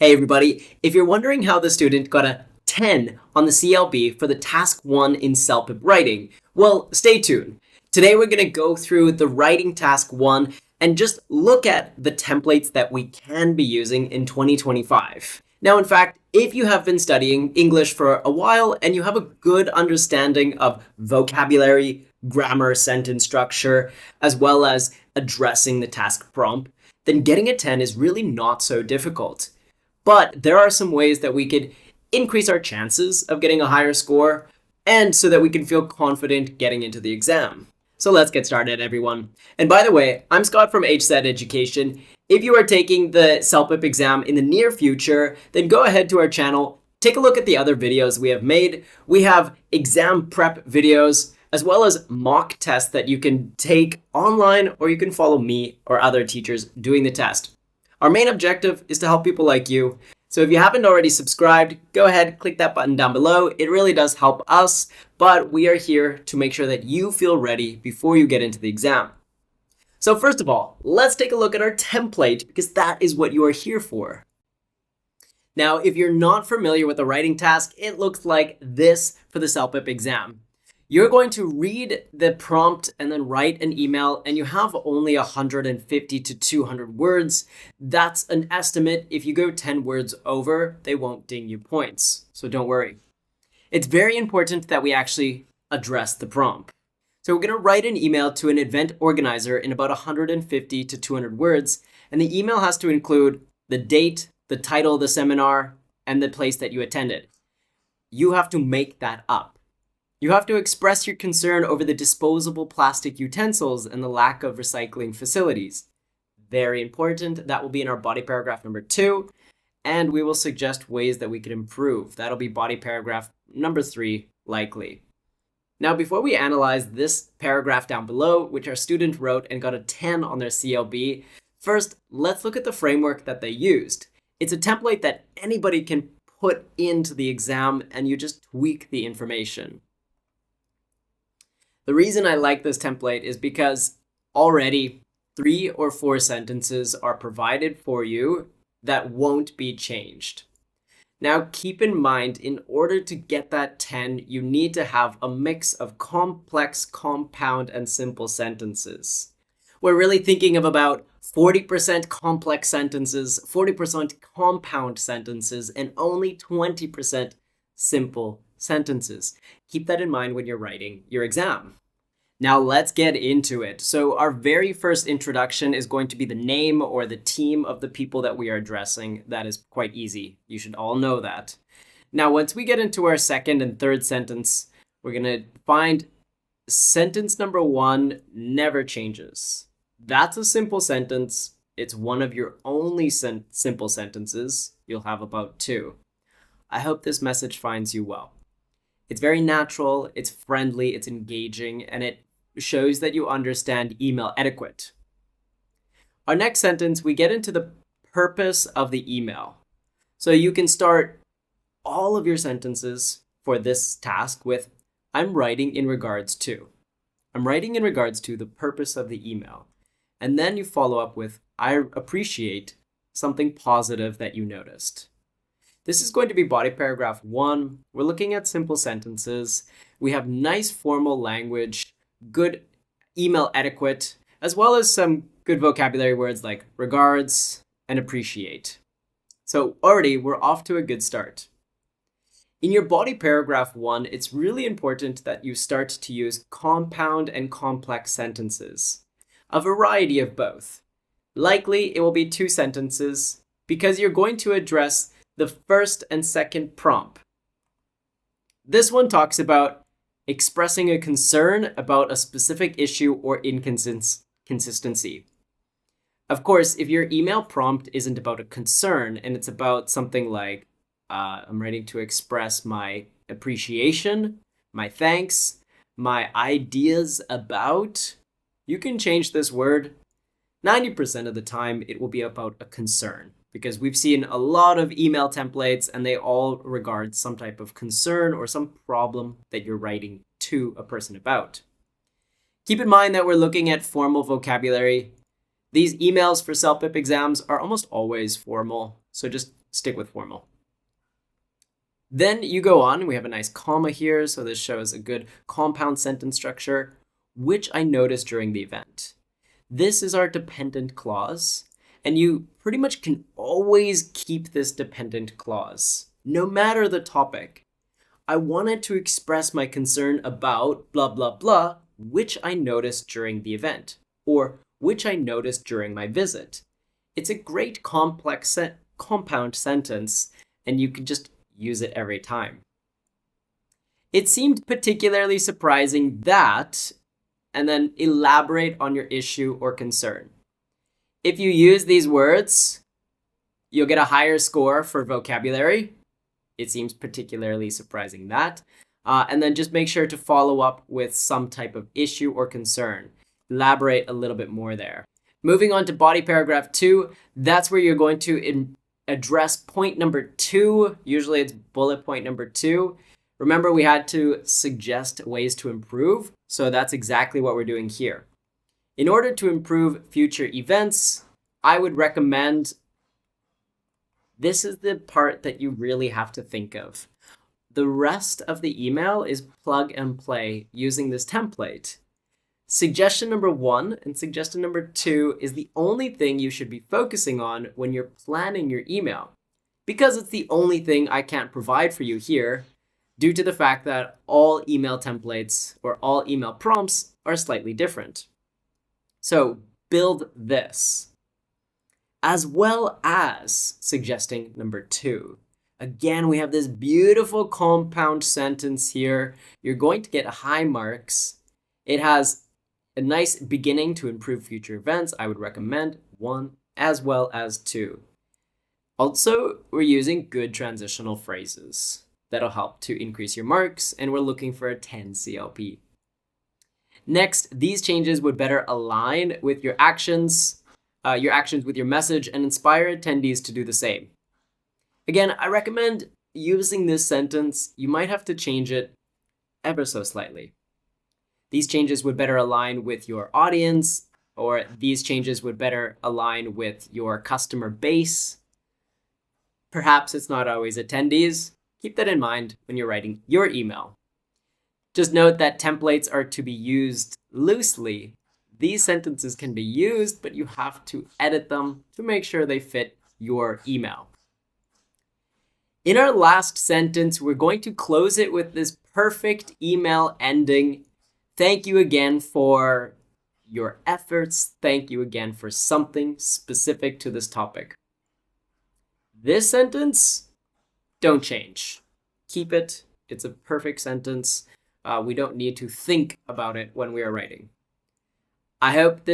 Hey everybody, if you're wondering how the student got a 10 on the CLB for the task 1 in CELPIP Writing, well, stay tuned. Today we're going to go through the writing task 1 and just look at the templates that we can be using in 2025. Now, in fact, if you have been studying English for a while and you have a good understanding of vocabulary, grammar, sentence structure, as well as addressing the task prompt, then getting a 10 is really not so difficult. But there are some ways that we could increase our chances of getting a higher score and so that we can feel confident getting into the exam. So let's get started, everyone. And by the way, I'm Scott from HSET Education. If you are taking the CELPIP exam in the near future, then go ahead to our channel, take a look at the other videos we have made. We have exam prep videos, as well as mock tests that you can take online, or you can follow me or other teachers doing the test. Our main objective is to help people like you. So if you haven't already subscribed, go ahead, click that button down below. It really does help us, but we are here to make sure that you feel ready before you get into the exam. So first of all, let's take a look at our template because that is what you are here for. Now, if you're not familiar with the writing task, it looks like this for the CELPIP exam. You're going to read the prompt and then write an email, and you have only 150 to 200 words. That's an estimate. If you go 10 words over, they won't ding you points, so don't worry. It's very important that we actually address the prompt. So we're going to write an email to an event organizer in about 150 to 200 words, and the email has to include the date, the title of the seminar, and the place that you attended. You have to make that up. You have to express your concern over the disposable plastic utensils and the lack of recycling facilities. Very important. That will be in our body paragraph number 2, and we will suggest ways that we can improve. That'll be body paragraph number 3, likely. Now, before we analyze this paragraph down below, which our student wrote and got a 10 on their CLB, first, let's look at the framework that they used. It's a template that anybody can put into the exam, and you just tweak the information. The reason I like this template is because already 3 or 4 sentences are provided for you that won't be changed. Now keep in mind, in order to get that 10, you need to have a mix of complex, compound, and simple sentences. We're really thinking of about 40% complex sentences, 40% compound sentences, and only 20% simple sentences. Keep that in mind when you're writing your exam. Now let's get into it. So our very first introduction is going to be the name or the team of the people that we are addressing. That is quite easy. You should all know that. Now, once we get into our second and third sentence, we're going to find sentence number 1 never changes. That's a simple sentence. It's one of your only simple sentences. You'll have about 2. I hope this message finds you well. It's very natural, it's friendly, it's engaging, and it shows that you understand email etiquette. Our next sentence, we get into the purpose of the email. So you can start all of your sentences for this task with, I'm writing in regards to. I'm writing in regards to the purpose of the email. And then you follow up with, I appreciate something positive that you noticed. This is going to be body paragraph 1. We're looking at simple sentences. We have nice formal language, good email etiquette, as well as some good vocabulary words like regards and appreciate. So already we're off to a good start. In your body paragraph 1, it's really important that you start to use compound and complex sentences, a variety of both. Likely it will be 2 sentences because you're going to address the first and second prompt. This one talks about expressing a concern about a specific issue or inconsistency. Of course, if your email prompt isn't about a concern and it's about something like, I'm writing to express my appreciation, my thanks, my ideas about, you can change this word. 90% of the time, it will be about a concern, because we've seen a lot of email templates and they all regard some type of concern or some problem that you're writing to a person about. Keep in mind that we're looking at formal vocabulary. These emails for CELPIP exams are almost always formal, so just stick with formal. Then you go on, we have a nice comma here, so this shows a good compound sentence structure, which I noticed during the event. This is our dependent clause, and you pretty much can always keep this dependent clause, no matter the topic. I wanted to express my concern about blah, blah, blah, which I noticed during the event, or which I noticed during my visit. It's a great complex compound sentence, and you can just use it every time. It seemed particularly surprising that, and then elaborate on your issue or concern. If you use these words, you'll get a higher score for vocabulary. It seems particularly surprising that. And then just make sure to follow up with some type of issue or concern. Elaborate a little bit more there. Moving on to body paragraph 2, that's where you're going to address point number 2. Usually it's bullet point number 2. Remember, we had to suggest ways to improve, so that's exactly what we're doing here. In order to improve future events, I would recommend, this is the part that you really have to think of. The rest of the email is plug and play using this template. Suggestion number 1 and suggestion number 2 is the only thing you should be focusing on when you're planning your email. Because it's the only thing I can't provide for you here, due to the fact that all email templates or all email prompts are slightly different. So build this, as well as suggesting number 2. Again, we have this beautiful compound sentence here. You're going to get high marks. It has a nice beginning to improve future events. I would recommend 1 as well as 2. Also, we're using good transitional phrases. That'll help to increase your marks, and we're looking for a 10 CLP. Next, these changes would better align with your actions with your message, and inspire attendees to do the same. Again, I recommend using this sentence. You might have to change it ever so slightly. These changes would better align with your audience, or these changes would better align with your customer base. Perhaps it's not always attendees. Keep that in mind when you're writing your email. Just note that templates are to be used loosely. These sentences can be used, but you have to edit them to make sure they fit your email. In our last sentence, we're going to close it with this perfect email ending. Thank you again for your efforts. Thank you again for something specific to this topic. This sentence, don't change. Keep it. It's a perfect sentence. We don't need to think about it when we are writing. I hope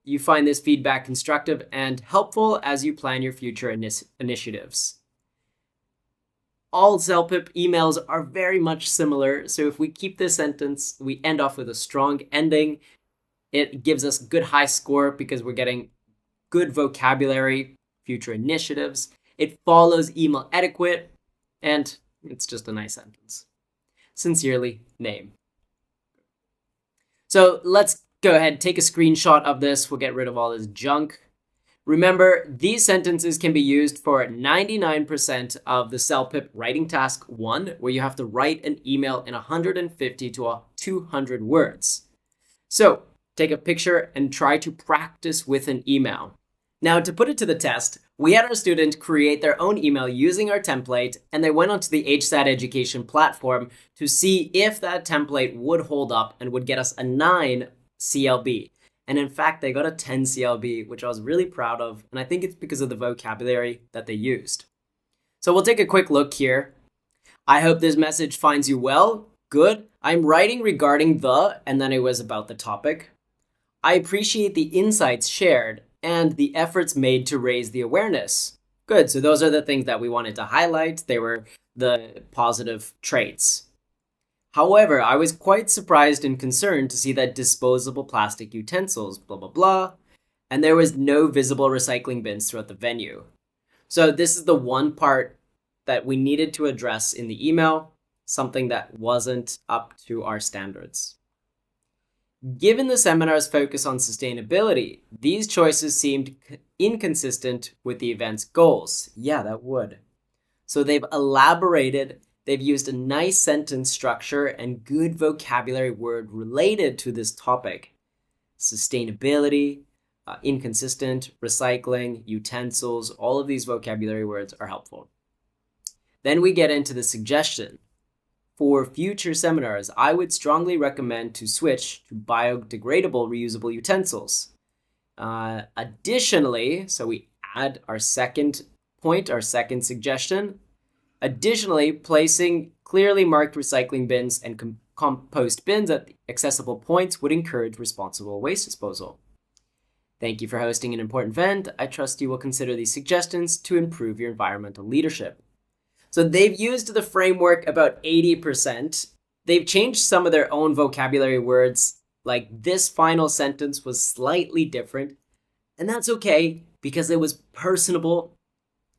you find this feedback constructive and helpful as you plan your future initiatives. All CELPIP emails are very much similar, so if we keep this sentence, we end off with a strong ending. It gives us good high score because we're getting good vocabulary, future initiatives. It follows email etiquette, and it's just a nice sentence. Sincerely, name. So let's go ahead, take a screenshot of this. We'll get rid of all this junk. Remember, these sentences can be used for 99% of the CELPIP writing task 1, where you have to write an email in 150 to 200 words. So take a picture and try to practice with an email. Now, to put it to the test, we had our student create their own email using our template, and they went onto the HSAT education platform to see if that template would hold up and would get us a 9 CLB. And in fact, they got a 10 CLB, which I was really proud of. And I think it's because of the vocabulary that they used. So we'll take a quick look here. I hope this message finds you well. Good. I'm writing regarding and then it was about the topic. I appreciate the insights shared and the efforts made to raise the awareness. Good. So those are the things that we wanted to highlight. They were the positive traits. However, I was quite surprised and concerned to see that disposable plastic utensils, blah, blah, blah, and there was no visible recycling bins throughout the venue. So this is the one part that we needed to address in the email, something that wasn't up to our standards. Given the seminar's focus on sustainability, these choices seemed inconsistent with the event's goals. Yeah, that would. So they've elaborated, they've used a nice sentence structure and good vocabulary word related to this topic. Sustainability, inconsistent, recycling, utensils, all of these vocabulary words are helpful. Then we get into the suggestion. For future seminars, I would strongly recommend to switch to biodegradable reusable utensils. Additionally, so we add our second point, our second suggestion. Additionally, placing clearly marked recycling bins and compost bins at accessible points would encourage responsible waste disposal. Thank you for hosting an important event. I trust you will consider these suggestions to improve your environmental leadership. So they've used the framework about 80%. They've changed some of their own vocabulary words, like this final sentence was slightly different, and that's okay because it was personable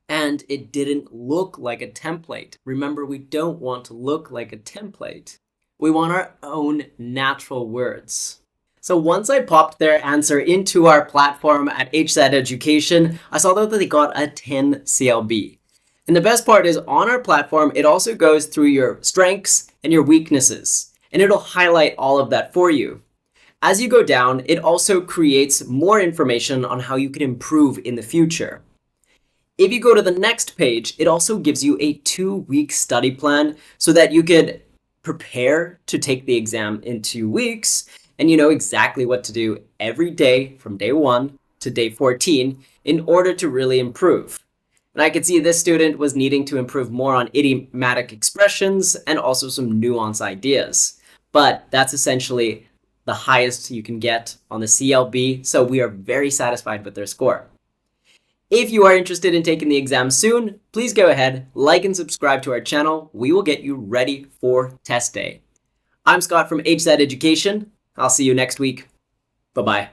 and it didn't look like a template. Remember, we don't want to look like a template. We want our own natural words. So once I popped their answer into our platform at HZ Education, I saw that they got a 10 CLB. And the best part is on our platform, it also goes through your strengths and your weaknesses, and it'll highlight all of that for you. As you go down, it also creates more information on how you can improve in the future. If you go to the next page, it also gives you a 2-week study plan so that you could prepare to take the exam in 2 weeks, and you know exactly what to do every day from day 1 to day 14 in order to really improve. And I could see this student was needing to improve more on idiomatic expressions and also some nuance ideas. But that's essentially the highest you can get on the CLB, so we are very satisfied with their score. If you are interested in taking the exam soon, please go ahead, like and subscribe to our channel. We will get you ready for test day. I'm Scott from HZ Education. I'll see you next week. Bye-bye.